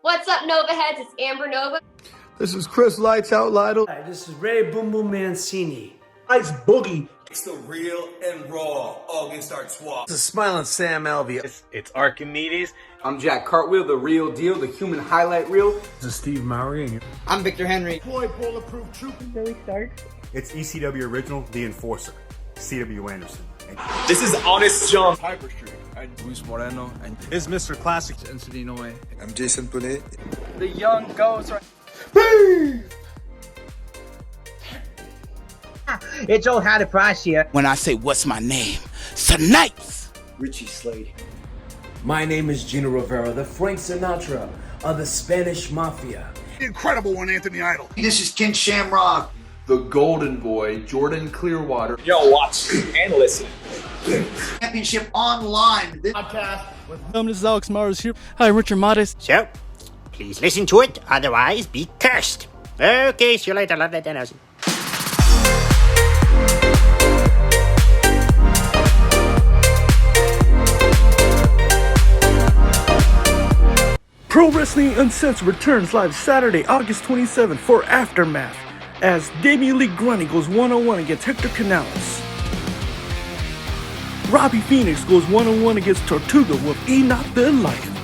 What's up, Nova Heads? It's Amber Nova. This is Chris Lights Out Lytle. Hi, this is Ray Boom Boom Mancini. Ice Boogie. It's the real and raw August Artois. This is Smiling Sam Alvey. It's Archimedes. I'm Jack Cartwheel, the real deal, the human highlight reel. This is Steve Mowry. I'm Victor Henry. Floyd Bulletproof Trooper. Billy Stark. It's ECW Original, The Enforcer, C.W. Anderson. This is Honest John. Hyper Street. I'm Luis Moreno. And it's Mr. Classic. Encino. I'm Jason Punet. The young ghost. It's old Hattie Price here. When I say what's my name, Snipes. Richie Slade. My name is Gino Rivera, the Frank Sinatra of the Spanish Mafia. The incredible one, Anthony Idol. This is Ken Shamrock. The Golden Boy, Jordan Clearwater. Yo, watch and listen. Championship Online. Podcast with this is Alex Mars here. Hi, Richard Modest. So, please listen to it, otherwise be cursed. Okay, see you later. Love that, Dennis. Pro Wrestling Uncensored returns live Saturday, August 27th for Aftermath as Damien Grundy goes one-on-one against Hector Canales. Robby Phoenix goes one-on-one against Tortuga with Enoch the Enlightened.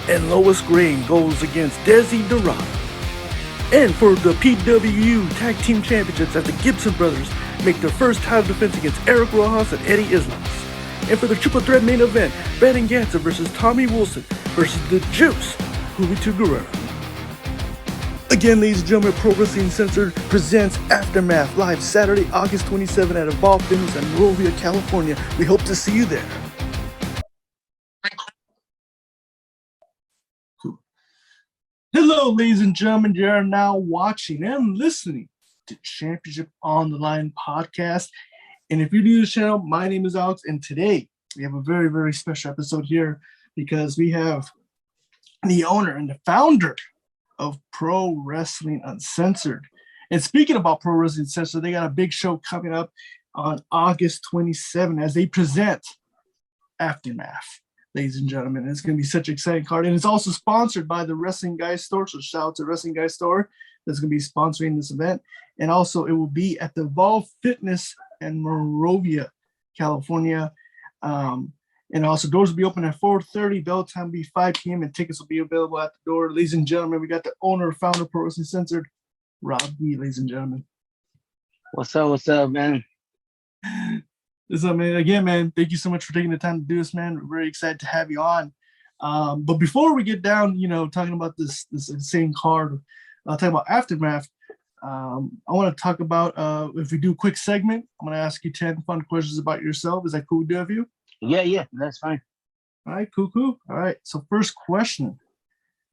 And Lois goes against Desi Derata. And for the PWU Tag Team Championships as the Gibson brothers make their first title defense against Erick, Rojas, and Islas. And for the triple threat main event, Gatson versus Tommy Wilson versus the Juice, Juventud Guerrera. Again, ladies and gentlemen, Pro Wrestling Uncensored presents Aftermath live Saturday, August 27th at Evolve Fitness in Monrovia, California. We hope to see you there. Hello, ladies and gentlemen. You are now watching and listening to Championship on the Line podcast. And if you're new to the channel, my name is Alex, and today we have a very, very special episode here because we have the owner and the founder of Pro Wrestling Uncensored. And speaking about Pro Wrestling Uncensored, they got a big show coming up on August 27th as they present Aftermath, ladies and gentlemen. It's going to be such an exciting card. And it's also sponsored by the Wrestling Guys Store. So shout out to Wrestling Guys Store that's going to be sponsoring this event. And also it will be at the Evolve Fitness in Monrovia, California. And also doors will be open at 4:30, bell time will be 5 p.m. and tickets will be available at the door. Ladies and gentlemen, we got the owner, founder of Pro Wrestling Uncensored, Robby, ladies and gentlemen. What's up, man? What's up, man? Again, man, thank you so much for taking the time to do this, man. We're very excited to have you on. But before we get down, talking about this insane card, talking about Aftermath, I want to talk about, if we do a quick segment, I'm going to ask you 10 fun questions about yourself. Is that cool with you? Yeah, that's fine. All right, cool. All right, so first question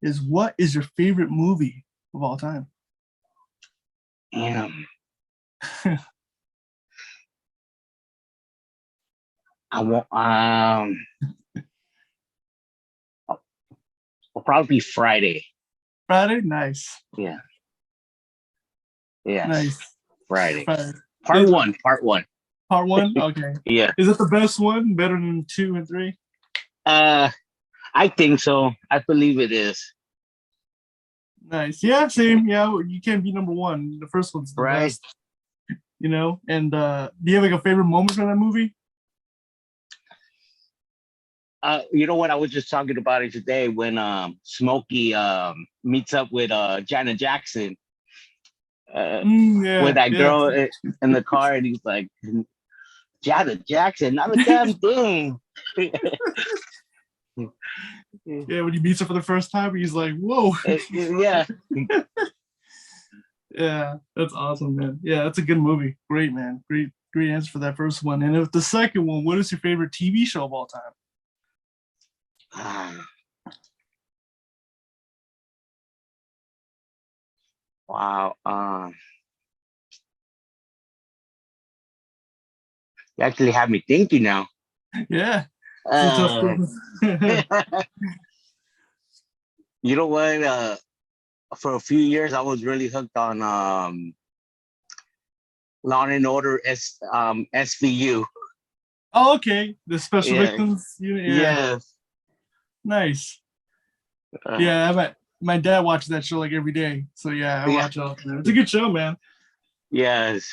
is, what is your favorite movie of all time? I want, will probably be Friday. Friday? Nice. Yeah. Nice. Friday. Part one. Part one? Okay. Yeah. Is it the best one? Better than 2 and 3? I think so. I believe it is. Nice. Yeah, same. Yeah, you can't be number one. The first one's the best. And do you have like a favorite moment from that movie? You know what? I was just talking about it today when Smokey meets up with Janet Jackson. With that girl in the car, and he's like, Janet Jackson, not a damn thing. Yeah, when he meets her for the first time, he's like, whoa. Yeah. Yeah, that's awesome, man. Yeah, that's a good movie. Great, man. Great answer for that first one. And if the second one, what is your favorite TV show of all time? Wow. You actually have me thinking now. Yeah. You know what? For a few years, I was really hooked on Law and Order SVU. Oh, okay. The Special Victims Unit. Yeah. Nice. Yeah, my dad watches that show like every day. So yeah, I watch it all the time. It's a good show, man. Yes.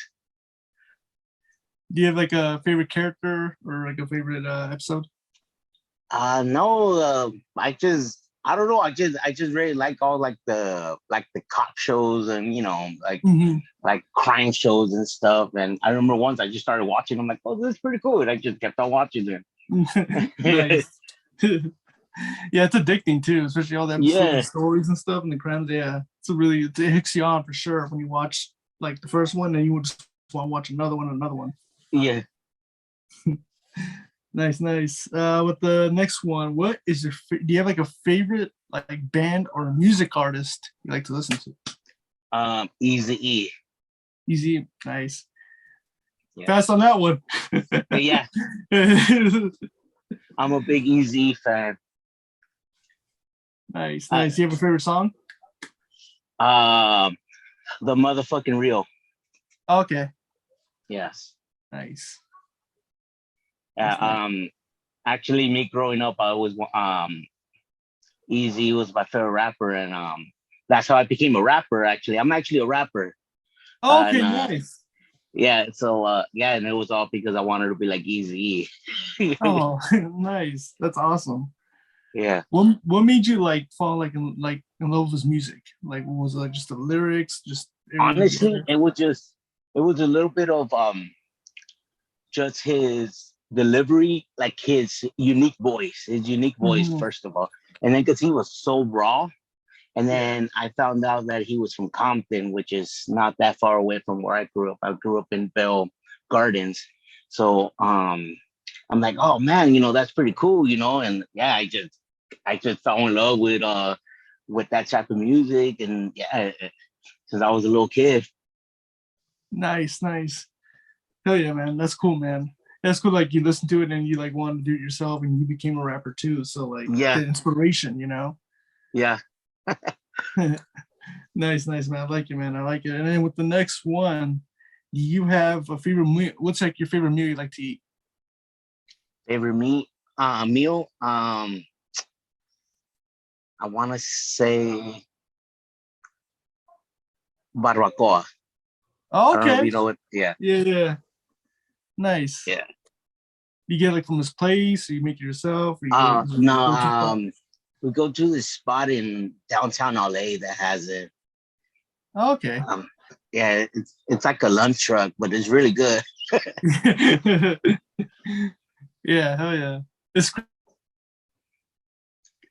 Do you have like a favorite character or like a favorite episode? No, I don't know. I just really like all like the cop shows and like crime shows and stuff. And I remember once I just started watching. I'm like, oh, this is pretty cool. And I just kept on watching them. Nice. Yeah, it's addicting too, especially all the episodes, stories and stuff, and the crimes. Yeah, it hooks you on for sure when you watch like the first one, and you just want to watch another one. Yeah. Nice. With the next one, what is do you have like a favorite like band or music artist you like to listen to? Easy. Nice. Yeah. Fast on that one. Yeah. I'm a big Easy fan. Nice. Do you have a favorite song? The motherfucking real. Okay. Yes. Nice. Yeah. Actually, me growing up, I was Easy was my favorite rapper, and that's how I became a rapper. Actually, I'm actually a rapper. Okay, nice. Yeah. So and it was all because I wanted to be like Easy. Oh, nice. That's awesome. Yeah. What made you like fall in love with his music? Like, what was it, like just the lyrics? Just honestly, it was a little bit of just his delivery, like his unique voice, first of all, and then because he was so raw. And then I found out that he was from Compton, which is not that far away from where I grew up. I grew up in Bell Gardens, so I'm like, oh man, that's pretty cool, and yeah, I just fell in love with that type of music, and yeah, since I was a little kid. Nice. Hell yeah, man. That's cool, man. That's cool. Like you listen to it and you like wanted to do it yourself, and you became a rapper too. So like, the inspiration, Yeah. Nice, man. I like it, man. I like it. And then with the next one, do you have a favorite meal? What's like your favorite meal you like to eat? Favorite meal? I want to say barbacoa. Oh, okay. You know what? Yeah. Yeah. Nice. Yeah. You get like from this place, or you make it yourself? Or no. We go to this spot in downtown LA that has it. Okay. Yeah, it's like a lunch truck, but it's really good. Yeah, hell yeah.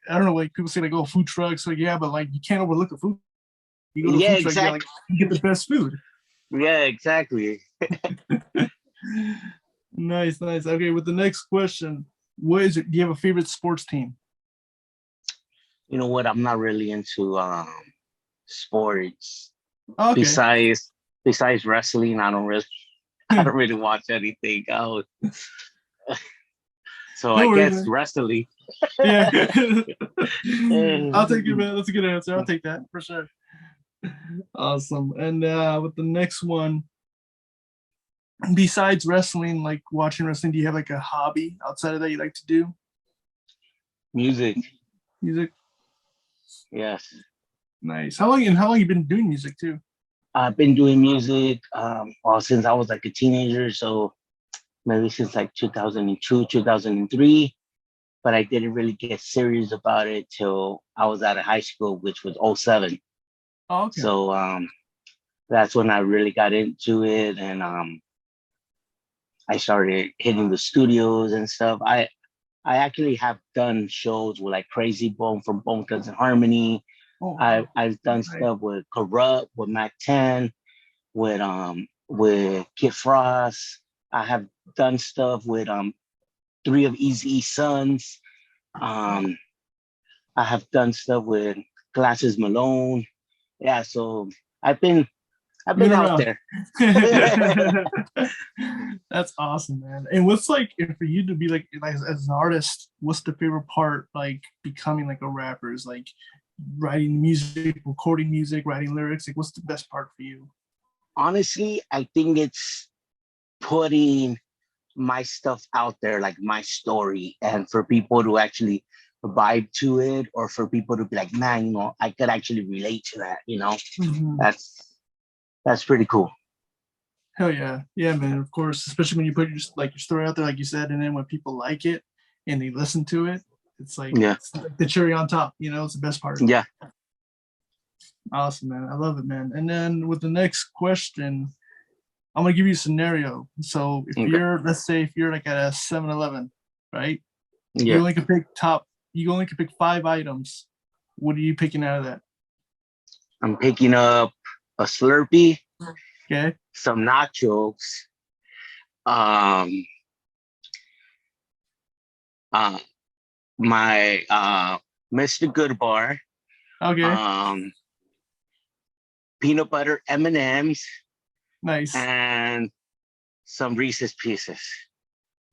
I don't know, like people say like, oh, food trucks, like yeah, but like you can't overlook the food. You go to a food truck, you get the best food. Yeah, exactly. Nice. Okay, with the next question, what is it? Do you have a favorite sports team? You know what? I'm not really into sports. Okay. Besides wrestling, I don't really watch anything else. So I guess wrestling. Yeah. I'll take it, man. That's a good answer. I'll take that for sure. Awesome. And with the next one, besides wrestling, like watching wrestling, do you have like a hobby outside of that you like to do? Music. Yes. Nice. How long you been doing music too? I've been doing music since I was like a teenager, so maybe since like 2002, 2003. But I didn't really get serious about it till I was out of high school, which was 2007. Oh, okay. So that's when I really got into it, and I started hitting the studios and stuff. I actually have done shows with like Crazy Bone from Bone Thugs and Harmony. Oh, I've done stuff with Corrupt, with Mac 10, with Kid Frost. I have done stuff with 3 of Eazy-E's sons. I have done stuff with Glasses Malone. Yeah, so I've been out there. That's awesome, man. And what's like for you to be like as an artist, what's the favorite part like becoming like a rapper? Is like writing music, recording music, writing lyrics? Like what's the best part for you? Honestly, I think it's putting my stuff out there, like my story, and for people to actually vibe to it, or for people to be like, man, you know, I could actually relate to that, you know. That's pretty cool. Hell yeah. Yeah, man, of course. Especially when you put your story out there, like you said, and then when people like it and they listen to it, it's like, it's like the cherry on top, you know, it's the best part. Yeah. Awesome, man. I love it, man. And then with the next question, I'm gonna give you a scenario. So if let's say if you're like at a 7-Eleven, right? Yeah. You only can pick 5 items. What are you picking out of that? I'm picking up a Slurpee, okay, some nachos, my Mr. Good Bar, okay, peanut butter M&Ms, nice, and some Reese's Pieces.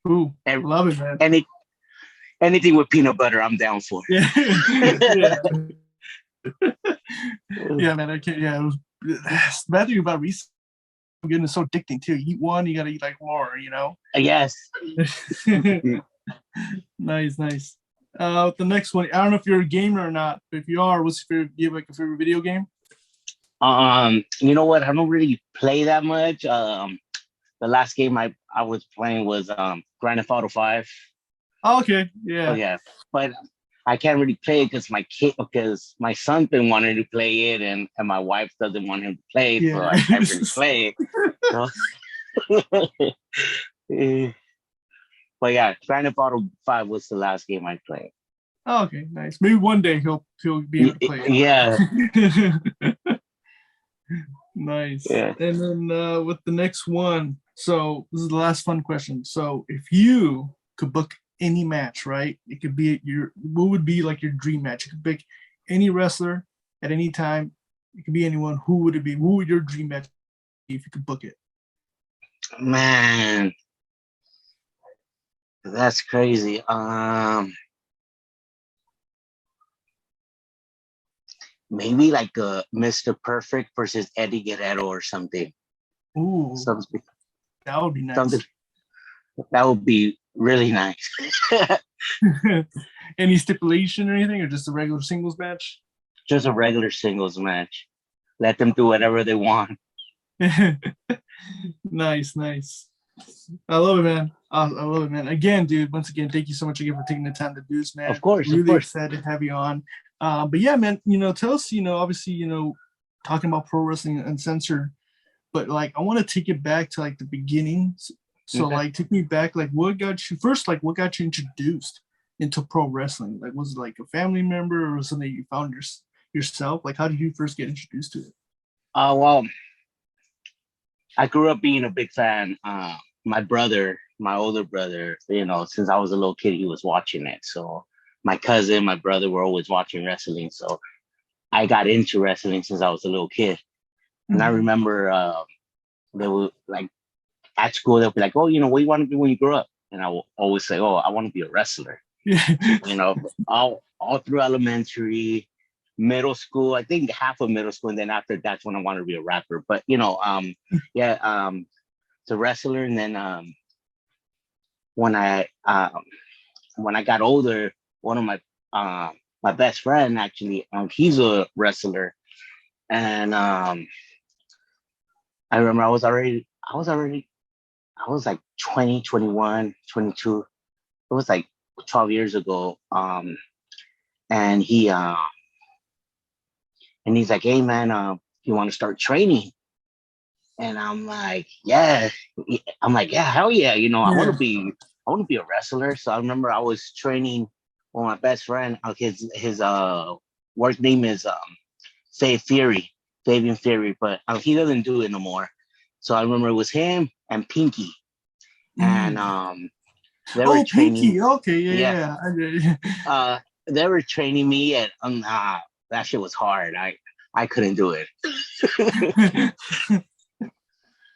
Ooh, love it, man. Anything with peanut butter, I'm down for. Yeah, yeah, man. I can't. Yeah, it was the bad thing about Reese's. Getting so addicting too. You eat one, you gotta eat like more. You know. Yes. Nice. The next one. I don't know if you're a gamer or not, but if you are, what's your favorite? Do you have like a favorite video game? You know what? I don't really play that much. The last game I was playing was Grand Theft Auto 5. Oh, okay. Yeah. Oh, yeah. But I can't really play it because my son been wanting to play it and my wife doesn't want him to play it, so I can't really play it. But yeah, Grand Theft Auto 5 was the last game I played. Oh, okay, nice. Maybe one day he'll be able to play it. Yeah. Nice. Yeah. And then with the next one, so this is the last fun question. So if you could book any match, right? It could be what would be like your dream match? You could pick any wrestler at any time. It could be anyone. Who would it be? Who would your dream match be if you could book it? Man, that's crazy. Maybe like a Mr. Perfect versus Eddie Guerrero or something. Ooh, that would be nice. That would be really nice. Any stipulation or anything, or just a regular singles match? Just a regular singles match. Let them do whatever they want. Nice. I love it, man. I love it, man. Again, dude, once again, thank you so much again for taking the time to do this, man. Of course. Really excited to have you on. But yeah, man, tell us, obviously, talking about pro wrestling uncensored, but like, I want to take it back to like the beginning. So like, take me back, like what got you introduced into pro wrestling? Like, was it like a family member or something you found yourself? Like, how did you first get introduced to it? Well, I grew up being a big fan. My older brother, since I was a little kid, he was watching it. So my cousin, my brother were always watching wrestling. So I got into wrestling since I was a little kid. Mm-hmm. And I remember they were like, at school, they'll be like, oh, what do you want to be when you grow up? And I will always say, oh, I want to be a wrestler. All through elementary, middle school, I think half of middle school. And then after that's when I wanted to be a rapper. But, it's a wrestler. And then when I got older, one of my best friend, actually, he's a wrestler. And I remember I was like 20, 21, 22. It was like 12 years ago. And he's like, hey man, you want to start training? And I'm like, yeah. Hell yeah. I want to be a wrestler. So I remember I was training with my best friend. His work name is Fabian Fury, but he doesn't do it no more. So I remember it was him and Pinky. And they were training. Pinky. Okay, yeah. They were training me, and that shit was hard. I couldn't do it.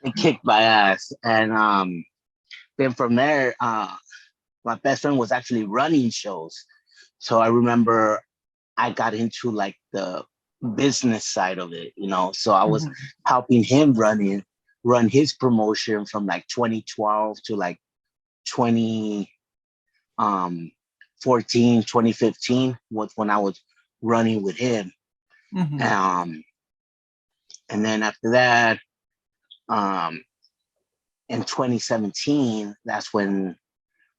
It kicked my ass. And then from there, my best friend was actually running shows. So I remember I got into like the business side of it, So I was helping him run his promotion from like 2012 to like 20 2015 was when I was running with him. And then after that, in 2017, that's when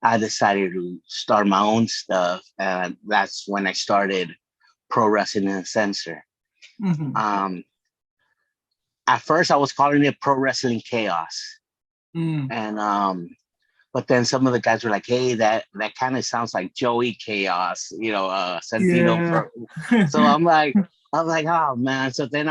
I decided to start my own stuff. And that's when I started Pro Wrestling Uncensored. At first, I was calling it Pro Wrestling Chaos. And but then some of the guys were like, "Hey, that kind of sounds like Joey Chaos, Santino." Yeah. So I'm like, oh man. So then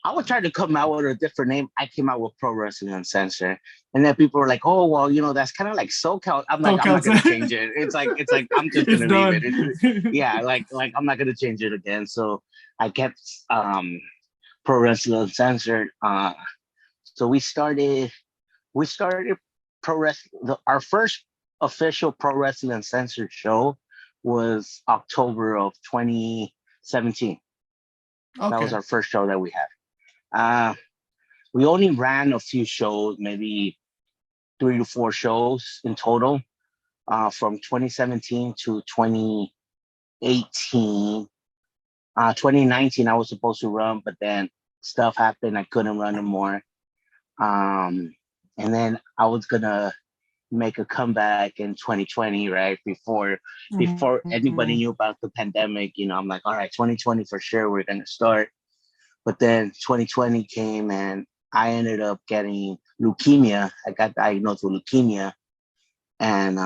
I was trying to come out with a different name. I came out with Pro Wrestling Uncensored, and then people were like, "Oh, well, that's kind of like SoCal." I'm like, I'm not gonna change it. It's like I'm just gonna leave it. Yeah, like I'm not gonna change it again. So I kept Pro Wrestling Uncensored. So we started pro wrestling. Our first official Pro Wrestling Uncensored show was October of 2017. Okay. That was our first show that we had. We only ran a few shows, maybe 3 to 4 shows in total, from 2017 to 2018. 2019, I was supposed to run, but then stuff happened. I couldn't run anymore. And then I was gonna make a comeback in 2020, right? Before anybody knew about the pandemic, I'm like, all right, 2020 for sure, we're gonna start. But then 2020 came and I ended up getting leukemia. I got diagnosed with leukemia. And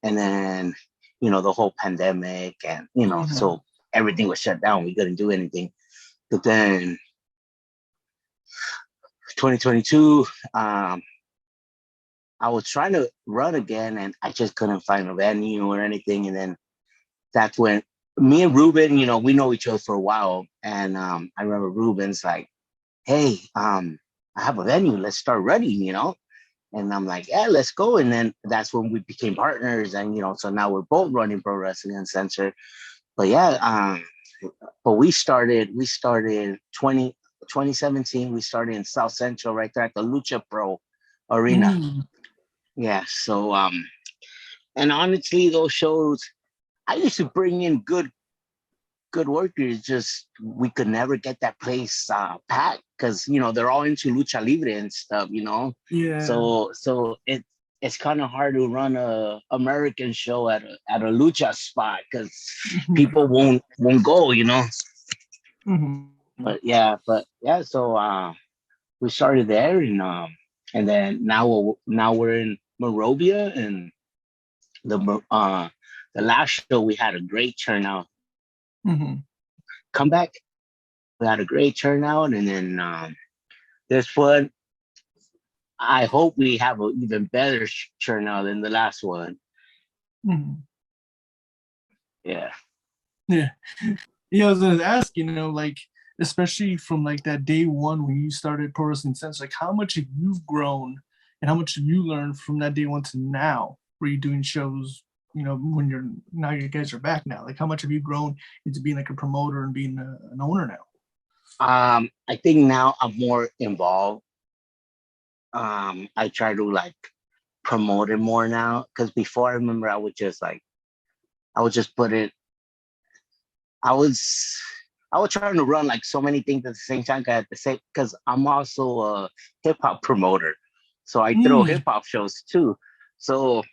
then, the whole pandemic and, so everything was shut down. We couldn't do anything. But then 2022, I was trying to run again and I just couldn't find a venue or anything. And then that's when me and Ruben, we know each other for a while. And I remember Ruben's like, "Hey, I have a venue. Let's start running, And I'm like, "Yeah, let's go." And then that's when we became partners. And, so now we're both running Pro Wrestling Uncensored. But yeah, but we started 2017. We started in South Central right there at the Lucha Pro Arena. Yeah. So, and honestly, those shows, I used to bring in good workers. Just we could never get that place packed because they're all into lucha libre and stuff. Yeah. So it's kind of hard to run a American show at a lucha spot because people won't go. But yeah. So we started there and then now we're in Monrovia and the last show we had a great turnout. Comeback, we had a great turnout, and then this one, I hope we have an even better turnout than the last one. Yeah. I was gonna ask, especially from like that day one when you started Pro Wrestling Sense, like how much have you grown and how much have you learned from that day one to now, where you're doing shows? When you guys are back now, like how much have you grown into being like a promoter and being an owner now? I think now I'm more involved. I try to like promote it more now because before I remember I would just put it. I was trying to run like so many things at the same time because I'm also a hip hop promoter, so I throw hip hop shows too. So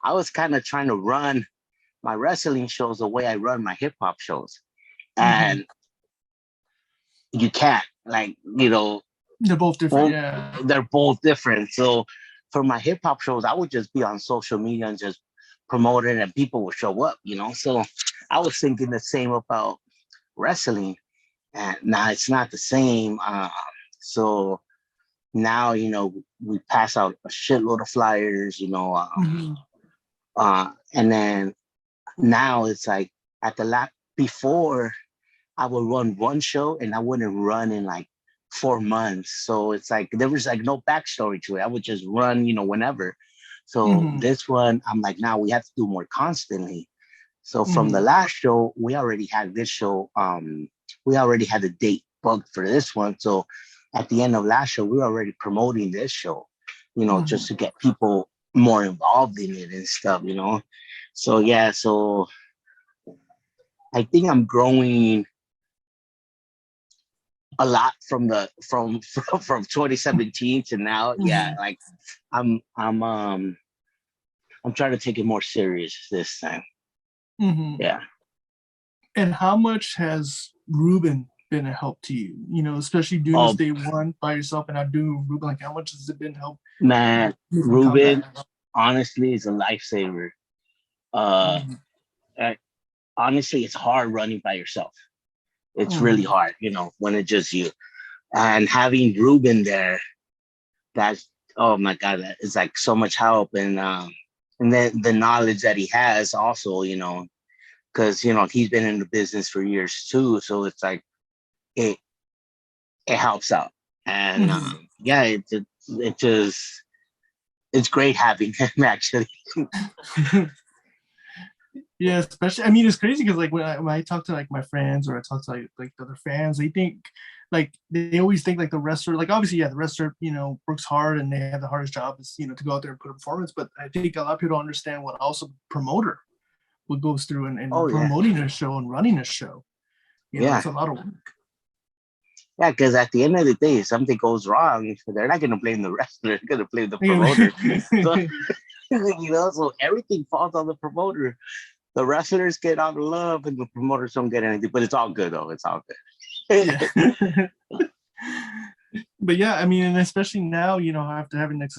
I was kind of trying to run my wrestling shows the way I run my hip hop shows. And you can't, they're both different. They're both different. So for my hip hop shows, I would just be on social media and just promote it and people would show up, So I was thinking the same about wrestling. And now it's not the same. So now, we pass out a shitload of flyers, and then now it's like before I would run one show and I wouldn't run in like 4 months. So it's like there was like no backstory to it. I would just run, whenever. So this one, I'm like, now we have to do more constantly. So from the last show, we already had this show. We already had a date booked for this one. So at the end of last show, we were already promoting this show, just to get people more involved in it and stuff, you know. So yeah, so I think I'm growing a lot from 2017 to now. Yeah, like I'm trying to take it more serious this time. Yeah. And how much has Ruben been a help to you? You know, especially doing this day one by yourself and not doing Ruben. Like, how much has it been help? Man, Ruben honestly is a lifesaver. Honestly, it's hard running by yourself. It's really hard, you know, when it's just you. And having Ruben there, that's, oh my God, that is like so much help. And then the knowledge that he has also, you know, because, you know, he's been in the business for years too. So it's like, it helps out. And yeah, it's great having him actually. Yeah, especially, I mean, it's crazy because like when I talk to like my friends or I talk to like the other fans, they think like they always think like the wrestler, like obviously, yeah, the wrestler, you know, works hard and they have the hardest job is, you know, to go out there and put a performance. But I think a lot of people don't understand what also promoter what goes through and promoting a show and running a show. You know, it's a lot of work. Yeah, because at the end of the day, if something goes wrong, they're not going to blame the wrestler, they're going to blame the promoter. So, you know, so everything falls on the promoter. The wrestlers get all the love and the promoters don't get anything, but it's all good though. It's all good. Yeah. But yeah, I mean, and especially now, you know, after having a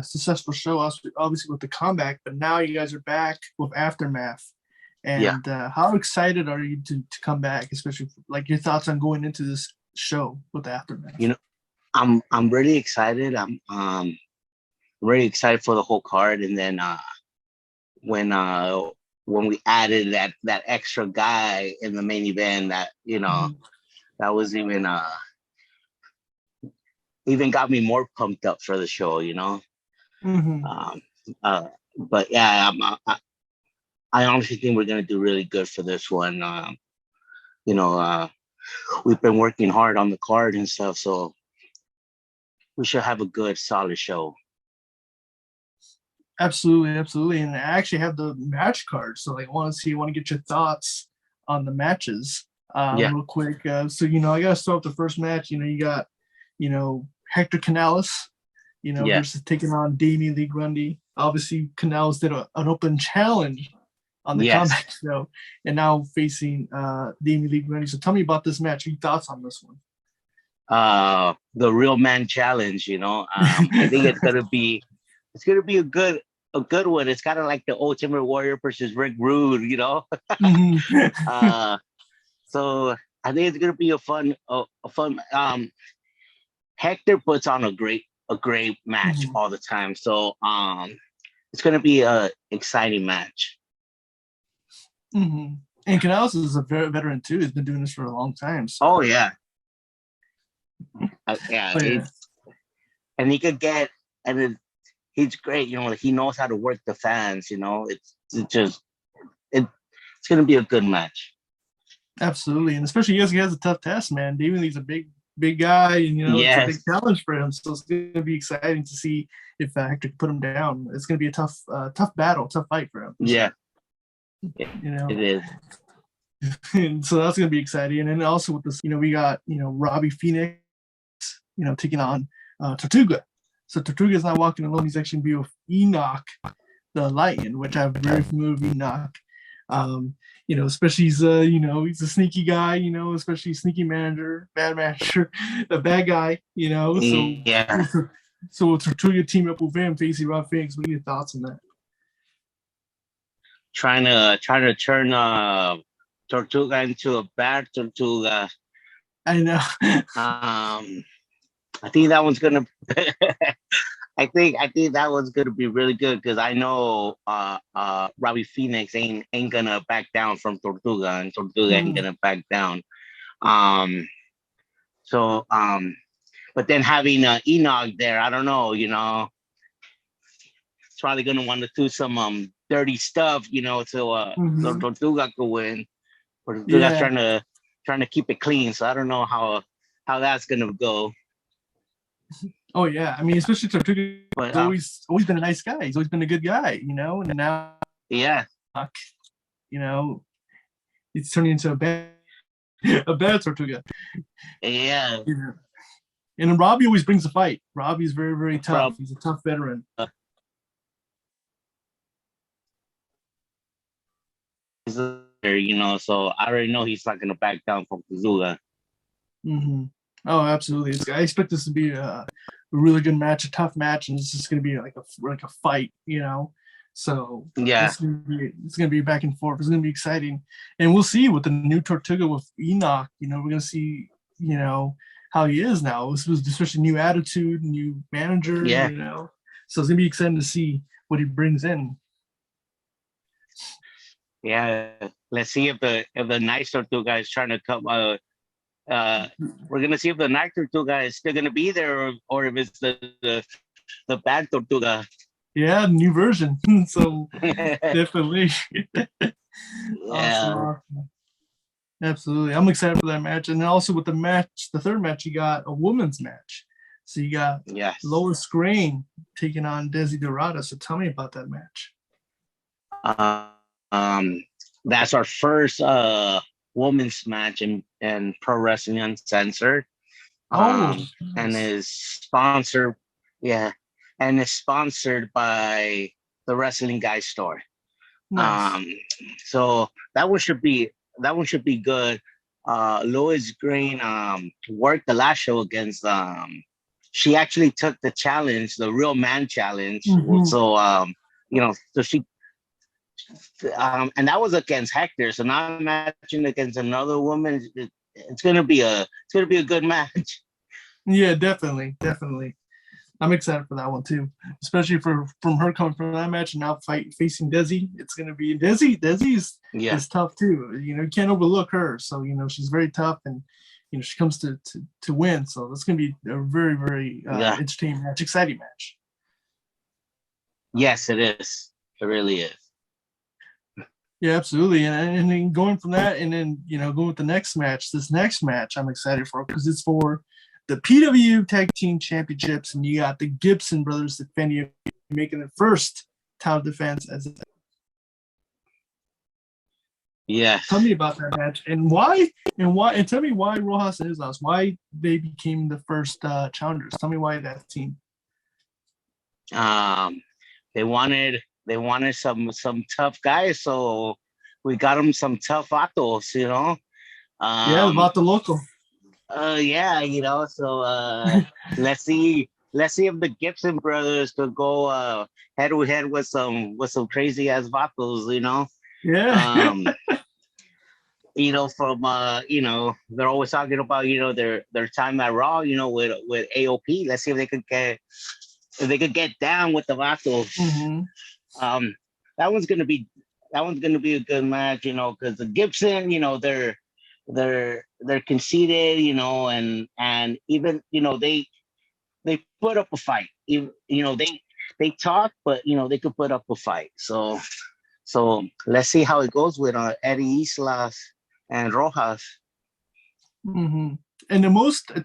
successful show, obviously with the comeback, but now you guys are back with Aftermath. And how excited are you to come back, especially like your thoughts on going into this show with the Aftermath? You know, I'm really excited. I'm really excited for the whole card. And then when we added that extra guy in the main event, that, you know, that was even got me more pumped up for the show, you know. But yeah, I honestly think we're gonna do really good for this one. You know, we've been working hard on the card and stuff, so we should have a good, solid show. Absolutely. And I actually have the match card, so like, I want to get your thoughts on the matches real quick. So, you know, I gotta start with the first match. You know, you got, you know, Hector Canales, you know, versus taking on Damien Lee Grundy. Obviously, Canales did an open challenge on the comeback show, and now facing Damien Lee Grundy. So tell me about this match. Your thoughts on this one? The real man challenge, you know. I think it's gonna be a good one. It's kind of like the Ultimate Warrior versus Rick Rude, you know. So I think it's gonna be a fun. Hector puts on a great match all the time, so it's gonna be a exciting match. And Canales is a very veteran too. He's been doing this for a long time. So. Oh yeah, and he could get, and then he's great. You know, he knows how to work the fans. You know, it's gonna be a good match. Absolutely, and especially he has a tough test, man. Damien Lee's a big guy, and you know, it's a big challenge for him. So it's gonna be exciting to see if Hector can put him down. It's gonna be a tough battle, tough fight for him. Yeah. You know, it is. And so that's gonna be exciting. And then also with this, you know, we got, you know, Robby Phoenix, you know, taking on Tortuga. So Tortuga is not walking alone. He's actually gonna be with Enoch, the Enlightened, which I'm very familiar with Enoch. You know, especially he's you know, he's a sneaky guy, you know, especially sneaky manager, bad manager, the bad guy, you know. So so Tortuga team up with him facing Robby Phoenix. What are your thoughts on that? Trying to turn Tortuga into a bad Tortuga. I know. I think that one's gonna. I think that one's gonna be really good because I know Robby Phoenix ain't gonna back down from Tortuga, and Tortuga ain't gonna back down. But then having Enoch there, I don't know, you know, it's probably gonna want to do some dirty stuff, you know, so Tortuga could win. Tortuga's trying to keep it clean, so I don't know how that's gonna go. Oh yeah, I mean, especially Tortuga. But He's always been a nice guy. He's always been a good guy, you know. And now, yeah, you know, he's turning into a bad Tortuga. Yeah. And Robby always brings a fight. Robby's very, very tough. He's a tough veteran. You know, so I already know he's not going to back down from Tortuga. Mm-hmm. Oh, absolutely. I expect this to be a really good match, a tough match, and it's just going to be like a fight, you know. So yeah, it's gonna be back and forth. It's gonna be exciting, and we'll see with the new Tortuga with Enoch. You know, we're gonna see, you know, how he is now. This was especially new attitude, new manager. Yeah. You know, so it's gonna be exciting to see what he brings in. Yeah, let's see if the nice Tortuga is trying to come. We're gonna see if the nice Tortuga is still gonna be there, or if it's the bad Tortuga. Yeah, new version. So definitely. Yeah. Awesome. Absolutely. I'm excited for that match. And then also with the third match, you got a women's match. So you got Lois Grain taking on Desi Derata. So tell me about that match. That's our first women's match in Pro Wrestling Uncensored. Nice. And is sponsored, and is sponsored by the Wrestling Guy store. Nice. So that one should be good. Lois Grain worked the last show against she actually took the challenge, the real man challenge. Mm-hmm. So you know, so she and that was against Hector. So now I'm matching against another woman. It's gonna be a good match. Yeah, definitely. I'm excited for that one too, especially from her coming from that match and now facing Desi. It's gonna be Desi. Desi is tough too. You know, you can't overlook her. So you know she's very tough, and you know she comes to win. So that's gonna be a very, very entertaining match, exciting match. Yes, it is. It really is. Yeah, absolutely. And then going from that, and then you know going with the next match. This next match I'm excited for because it's for the PWU Tag Team Championships, and you got the Gibson brothers defending, making their first title defense as a. Yeah. Tell me about that match and why, and tell me why Rojas and Islas, why they became the first challengers. Tell me why that team. They wanted some tough guys, so we got them some tough vatos, you know. The vato loco. Yeah, you know, so let's see if the Gibson brothers could go head to head with some crazy ass vatos, you know. Yeah. You know, from you know, they're always talking about, you know, their time at Raw, you know, with AOP. Let's see if they could get down with the vatos. Mm-hmm. That one's gonna be a good match, you know, because the Gibson, you know, they're conceited, you know, and even, you know, they put up a fight. You know, they talk, but you know they could put up a fight. So let's see how it goes with Eddie, Islas, and Rojas. Mm-hmm. And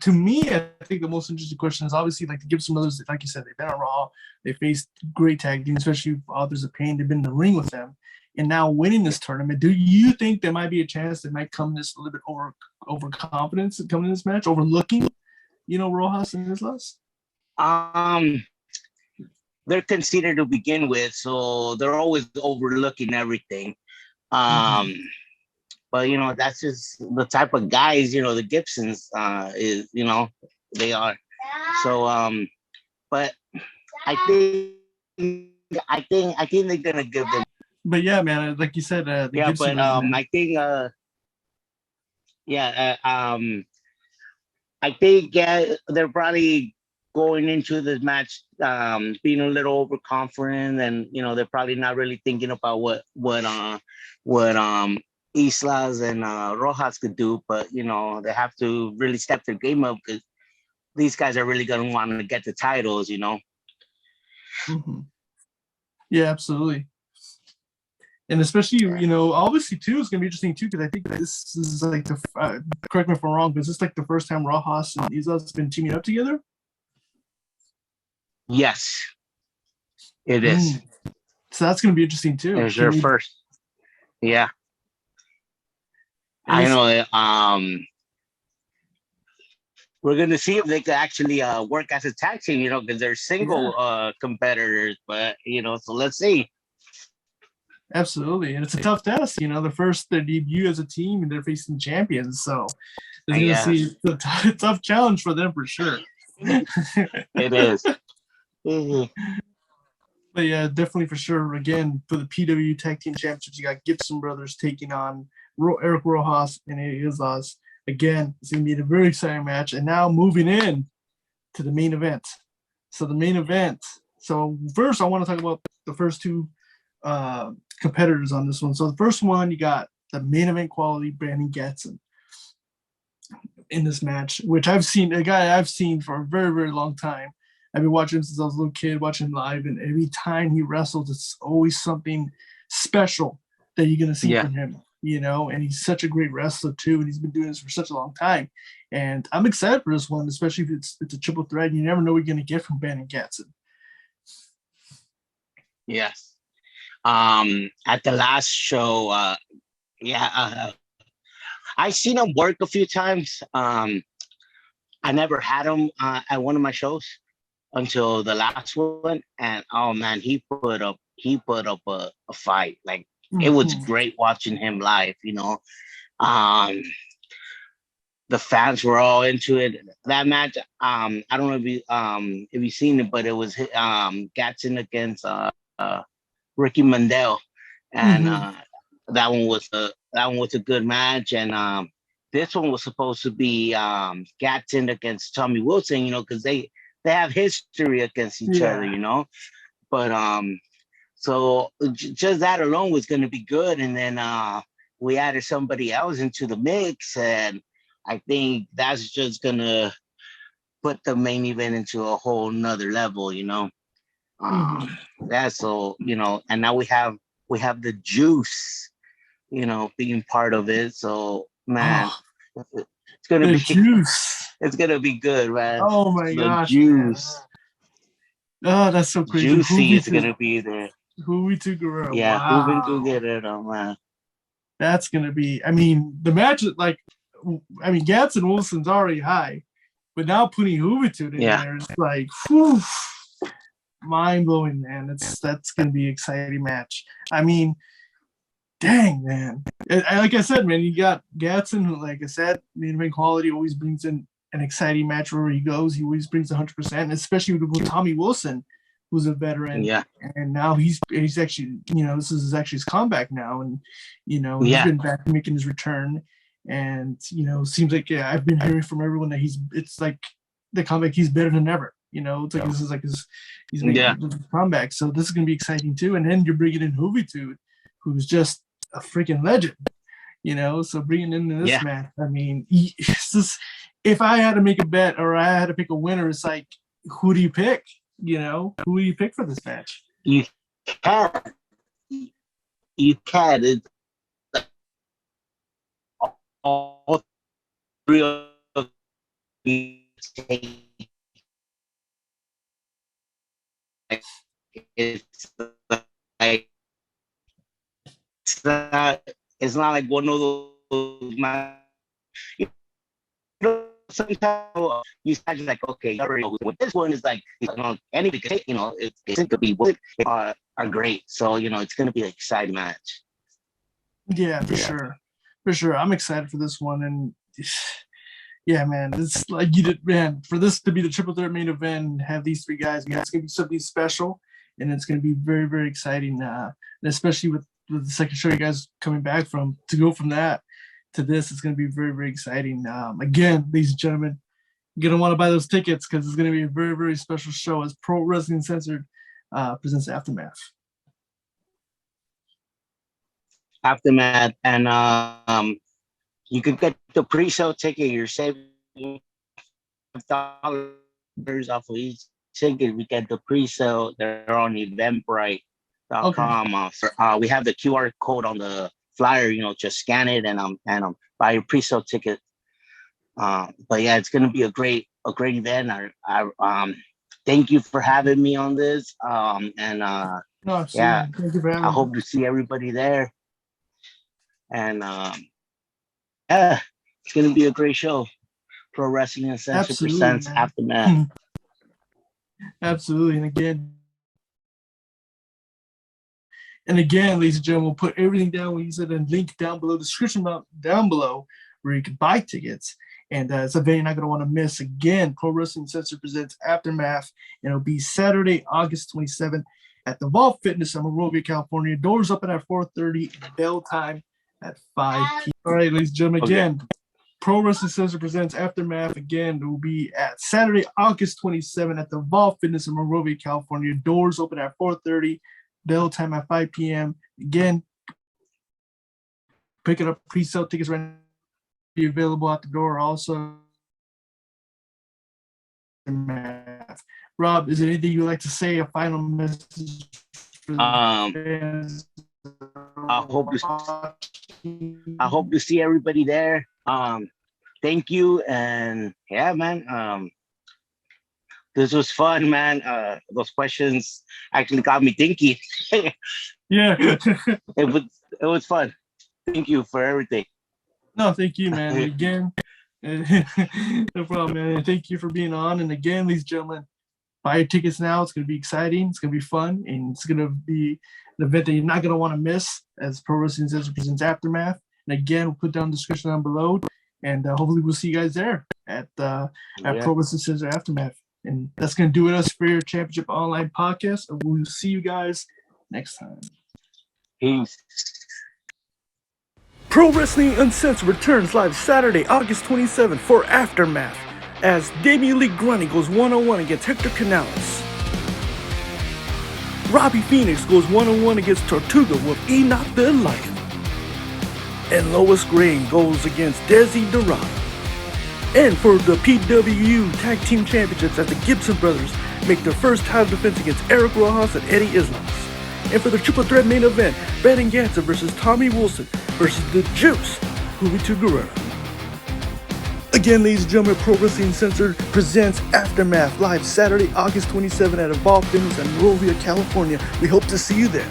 to me, I think the most interesting question is obviously like the Gibson brothers. Like you said, they've been on Raw. They faced great tag teams, especially Authors of Pain. They've been in the ring with them, and now winning this tournament. Do you think there might be a chance they might come this a little bit overconfidence coming in this match, overlooking, you know, Rojas and Islas? They're conceited to begin with, so they're always overlooking everything. But you know, that's just the type of guys, you know, the Gibsons is, you know, they are. So but I think they're gonna give them. But yeah, man, like you said, the Gibson but I think I think they're probably going into this match being a little overconfident, and you know they're probably not really thinking about what Islas and Rojas could do, but you know they have to really step their game up because these guys are really going to want to get the titles, you know. Mm-hmm. Yeah, absolutely. And especially, you know, obviously too, it's gonna be interesting too because I think this is like the correct me if I'm wrong, but is this like the first time Rojas and Islas been teaming up together? Yes, it is. So that's going to be interesting too. It's their first. Yeah. I know. We're going to see if they can actually work as a tag team, because they're single competitors. But, so let's see. Absolutely. And it's a tough test. Their debut as a team and they're facing champions. So they're going to see a tough challenge for them for sure. It is. But yeah, definitely for sure. Again, for the PWU Tag Team Championships, you got Gibson brothers taking on Erick Rojas and Islas. Again, it's going to be a very exciting match. And now moving in to the main event. So the main event. So first, I want to talk about the first two competitors on this one. So the first one, you got the main event quality Brandon Gatson in this match, which a guy I've seen for a very, very long time. I've been watching him since I was a little kid, watching him live, and every time he wrestles, it's always something special that you're going to see from him, and he's such a great wrestler too, and he's been doing this for such a long time. And I'm excited for this one, especially if it's a triple threat, and you never know what you're going to get from Brandon Gatson. Yes. At the last show, I seen him work a few times. I never had him at one of my shows until the last one, and oh man, he put up a fight. Like it was great watching him live. The fans were all into it. That match, I don't know if you've seen it, but it was Gatson against Ricky Mandel, and that one was a good match. And this one was supposed to be Gatson against Tommy Wilson, because they have history against each other, But so just that alone was going to be good. And then we added somebody else into the mix, and I think that's just going to put the main event into a whole nother level, That's so, and now we have the Juice, being part of it. So man, it's going to be Juice. It's going to be good, man. Oh my gosh. Juice. Man. Oh, that's so crazy. Juicy is going to be there. Juventud Guerrera. Yeah, wow. Juventud Guerrera, man. That's going to be, the match, Gatson Wilson's already high, but now putting Juventud in there is like, whew, mind-blowing, man. That's going to be an exciting match. Dang, man. Like I said, man, you got Gatson, who, like I said, main event quality always brings in an exciting match wherever he goes. He always brings 100%, especially with Tommy Wilson, who's a veteran. Yeah. And now he's actually, this is actually his comeback now. And, he's been back making his return. And, seems like, I've been hearing from everyone that it's like the comeback, he's better than ever. It's like, this is like he's making a comeback. So this is going to be exciting too. And then you're bringing in Juventud, who's just a freaking legend, so bringing in this match, if I had to make a bet or I had to pick a winner, it's like, who do you pick? Who do you pick for this match? You can. It's all three of it's like it's not like one of those sometimes you start like, okay, with this one is like, anything it could be are great. So it's gonna be an exciting match. Yeah, for sure. I'm excited for this one, and yeah, man, it's like for this to be the triple threat main event and have these three guys, it's gonna be something special, and it's gonna be very, very exciting, and especially with the second show you guys coming back from, to go from that to this, it's going to be very, very exciting. Again, ladies and gentlemen, you're going to want to buy those tickets because it's going to be a very, very special show as Pro Wrestling Uncensored presents Aftermath. Aftermath, and you could get the pre-sale ticket. You're saving $5 off of each ticket. We get the pre-sale. They're on Eventbrite.com. Okay. We have the QR code on the flyer. Just scan it and buy your pre-sale ticket. But yeah, it's gonna be a great event. thank you for having me on this. And No, absolutely. yeah, Thank you for having I me. hope to see everybody there. And yeah, it's gonna be a great show. Pro Wrestling Uncensored Absolutely, presents man. Aftermath. Absolutely. And again, ladies and gentlemen, we'll put everything down. We said a link down below, description down below, where you can buy tickets. And it's a event you're not going to want to miss. Again, Pro Wrestling Uncensored presents Aftermath, and it'll be Saturday, August 27th at the Vault Fitness in Monrovia, California. Doors open at 4:30, bell time at 5 p.m. All right, ladies and gentlemen, again, Pro Wrestling Uncensored presents Aftermath. Again, it will be at Saturday, August 27th at the Vault Fitness in Monrovia, California. Doors open at 4:30. Bell time at 5 p.m. Again, picking up pre-sale tickets right now, be available at the door also. Rob, is there anything you'd like to say, a final message for the fans? I hope to see everybody there. Thank you, and yeah, man. This was fun, man. Those questions actually got me thinking. Yeah. It was fun. Thank you for everything. No, thank you, man. And again, no problem, man. And thank you for being on. And again, ladies and gentlemen, buy your tickets now. It's going to be exciting. It's going to be fun. And it's going to be an event that you're not going to want to miss as Pro Wrestling Uncensored presents Aftermath. And again, we'll put down the description down below. And hopefully we'll see you guys there at Pro Wrestling Uncensored Aftermath. And that's going to do it us for your Championship Online podcast. And we'll see you guys next time. Peace. Pro Wrestling Uncensored returns live Saturday, August 27th for Aftermath as Damien Grundy goes one-on-one against Hector Canales. Robby Phoenix goes one-on-one against Tortuga with Enoch the Enlightened. And Lois goes against Desi Derata. And for the PWU Tag Team Championships as the Gibson brothers make their first title defense against Erick, Rojas, and Islas. And for the triple threat main event, Gatson versus Tommy Wilson versus the Juice, Juventud Guerrera. Again, ladies and gentlemen, Pro Wrestling Uncensored presents Aftermath live Saturday, August 27th at Evolve Fitness in Monrovia, California. We hope to see you there.